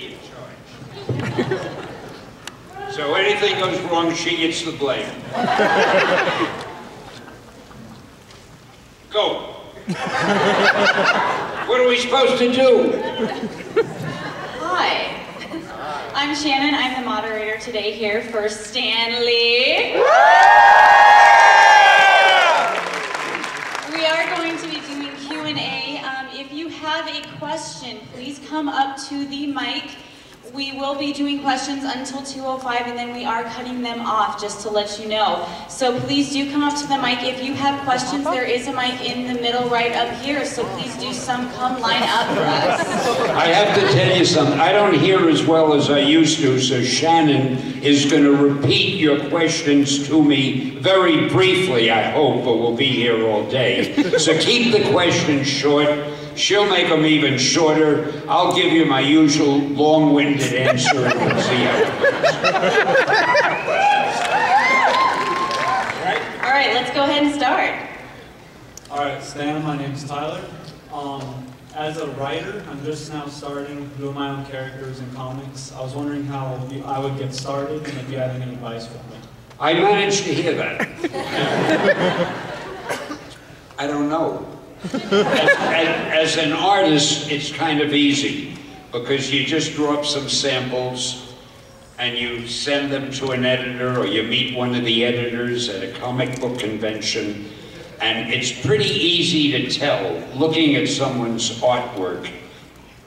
in charge. So anything goes wrong, she gets the blame. Go. What are we supposed to do? Hi. I'm Shannon. I'm the moderator today here for Stanley. We are going to be doing Q&A. If you have a question, please come up to the mic. We will be doing questions until 2:05, and then we are cutting them off, just to let you know. So please do come up to the mic. If you have questions, there is a mic in the middle right up here, so please do come line up for us. I have to tell you something. I don't hear as well as I used to, so Shannon is going to repeat your questions to me very briefly, I hope, but we'll be here all day. So keep the questions short. She'll make them even shorter. I'll give you my usual long-winded answer and we'll see how it goes. All right, let's go ahead and start. All right, Stan, my name's Tyler. As a writer, I'm just now starting doing my own characters in comics. I was wondering how I would get started and if you had any advice for me. I managed to hear that. I don't know. As an artist, it's kind of easy because you just draw up some samples and you send them to an editor, or you meet one of the editors at a comic book convention, and it's pretty easy to tell, looking at someone's artwork,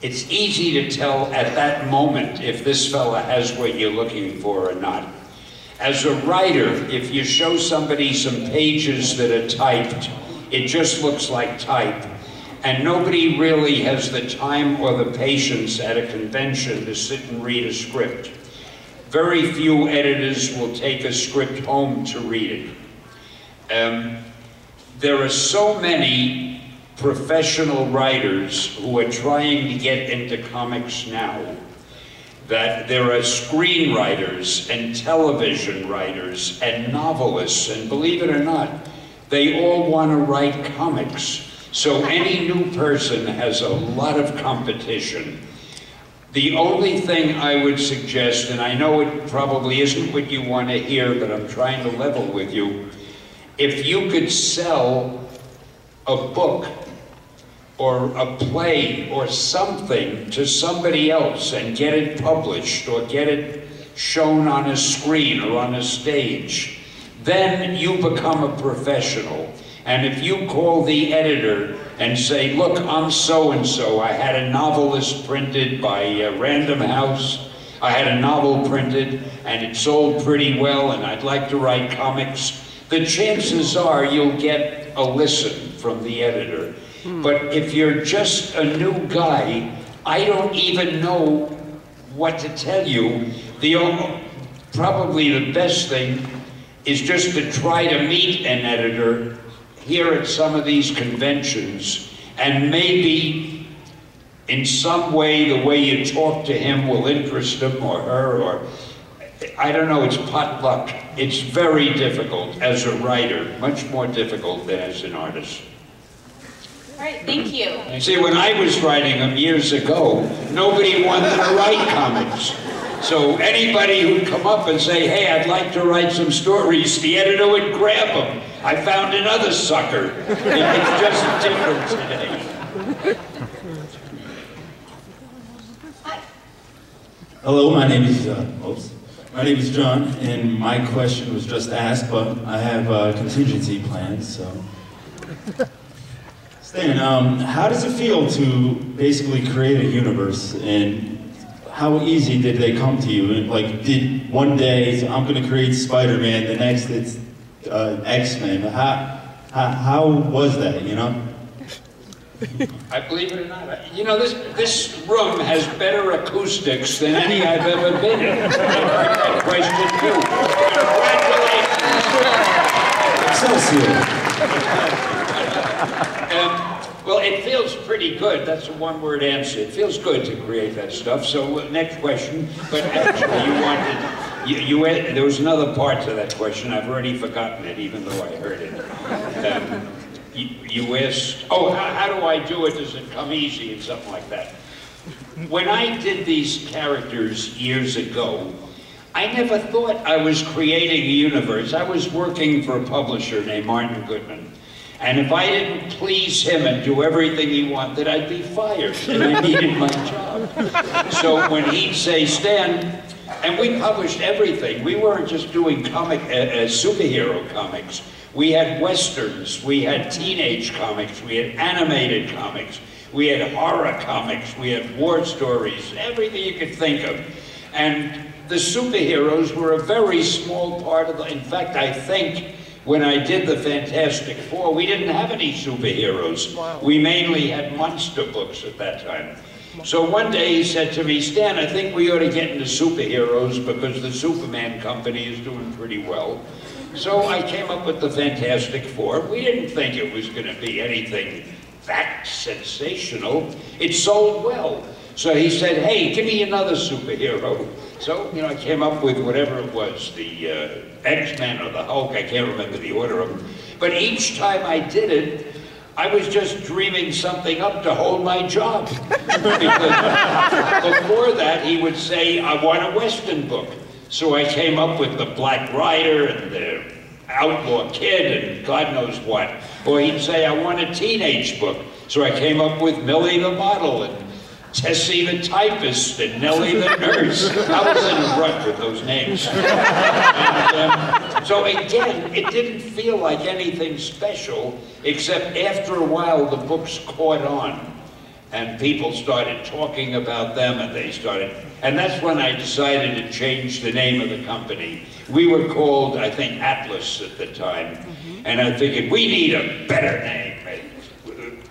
it's easy to tell at that moment if this fella has what you're looking for or not. As a writer, if you show somebody some pages that are typed, it just looks like type. And nobody really has the time or the patience at a convention to sit and read a script. Very few editors will take a script home to read it. There are so many professional writers who are trying to get into comics now that there are screenwriters and television writers and novelists, and believe it or not, they all want to write comics. So any new person has a lot of competition. The only thing I would suggest, and I know it probably isn't what you want to hear, but I'm trying to level with you, if you could sell a book or a play or something to somebody else and get it published or get it shown on a screen or on a stage, then you become a professional. And if you call the editor and say, look, I'm so-and-so, I had a novelist printed by Random House, I had a novel printed and it sold pretty well and I'd like to write comics, the chances are you'll get a listen from the editor. But if you're just a new guy, I don't even know what to tell you. Probably the best thing is just to try to meet an editor here at some of these conventions, and maybe in some way the way you talk to him will interest him or her, or I don't know, it's potluck. It's very difficult as a writer, much more difficult than as an artist. All right, thank you. See, when I was writing them years ago, nobody wanted to write comics. So anybody who'd come up and say, hey, I'd like to write some stories, the editor would grab them. I found another sucker. It's just different today. Hi. Hello, my name is John, and my question was just asked, but I have contingency plans, so. Stan, how does it feel to basically create a universe, and how easy did they come to you? Like, did one day, I'm going to create Spider-Man, the next it's X-Men. How was that, you know? I believe it or not, you know, this room has better acoustics than any I've ever been in. That question too. Congratulations. Well, it feels pretty good. That's a one-word answer. It feels good to create that stuff. So next question. But actually, you wanted, there was another part to that question. I've already forgotten it, even though I heard it. You asked, oh, how do I do it? Does it come easy? And something like that. when I did these characters years ago, I never thought I was creating a universe. I was working for a publisher named Martin Goodman. And if I didn't please him and do everything he wanted, I'd be fired, and I needed my job. So when he'd say, Stan, and we published everything. We weren't just doing superhero comics. We had westerns, we had teenage comics, we had animated comics, we had horror comics, we had war stories, everything you could think of. And the superheroes were a very small part of the, in fact, I think when I did the Fantastic Four, we didn't have any superheroes. Wow. We mainly had monster books at that time. So one day he said to me, Stan, I think we ought to get into superheroes because the Superman company is doing pretty well. So I came up with the Fantastic Four. We didn't think it was going to be anything that sensational. It sold well. So he said, hey, give me another superhero. So, you know, I came up with whatever it was, the X-Men or the Hulk, I can't remember the order of them. But each time I did it, I was just dreaming something up to hold my job. Because before that, he would say, I want a Western book. So I came up with the Black Rider and the Outlaw Kid and God knows what. Or he'd say, I want a teenage book. So I came up with Millie the Model and Tessie the Typist and Nellie the Nurse. I was in a rut with those names. And, so again, it didn't feel like anything special, except after a while the books caught on. And people started talking about them, and that's when I decided to change the name of the company. We were called, I think, Atlas at the time, and I figured, we need a better name.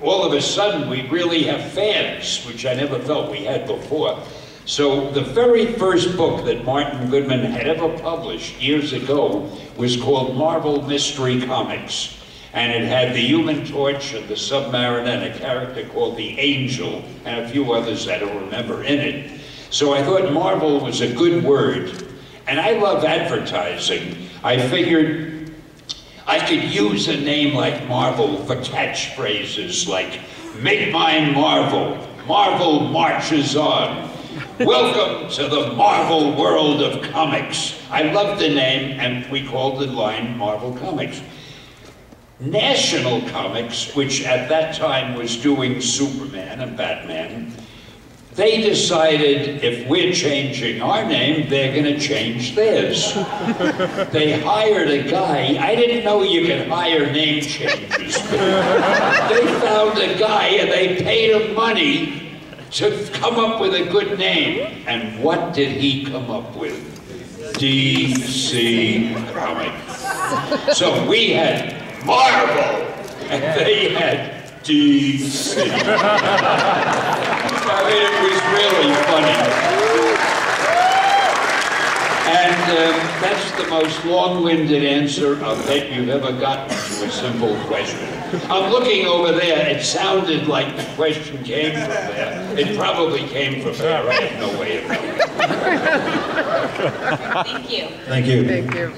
All of a sudden, we really have fans, which I never felt we had before. So the very first book that Martin Goodman had ever published years ago was called Marvel Mystery Comics. And it had the Human Torch and the Submariner and a character called the Angel and a few others I don't remember in it. So I thought Marvel was a good word. And I love advertising. I figured I could use a name like Marvel for catchphrases like, make mine Marvel, Marvel marches on. Welcome to the Marvel world of comics. I loved the name, and we called the line Marvel Comics. National Comics, which at that time was doing Superman and Batman, they decided if we're changing our name, they're going to change theirs. They hired a guy. I didn't know you could hire name changes. They found a guy and they paid him money to come up with a good name. And what did he come up with? DC Comics. So we had Marvel, and they had DC. I mean, it was really funny. And that's the most long-winded answer I'll bet you've ever gotten to a simple question. I'm looking over there. It sounded like the question came from there. It probably came from there. I have no way of knowing. Thank you. Thank you. Thank you.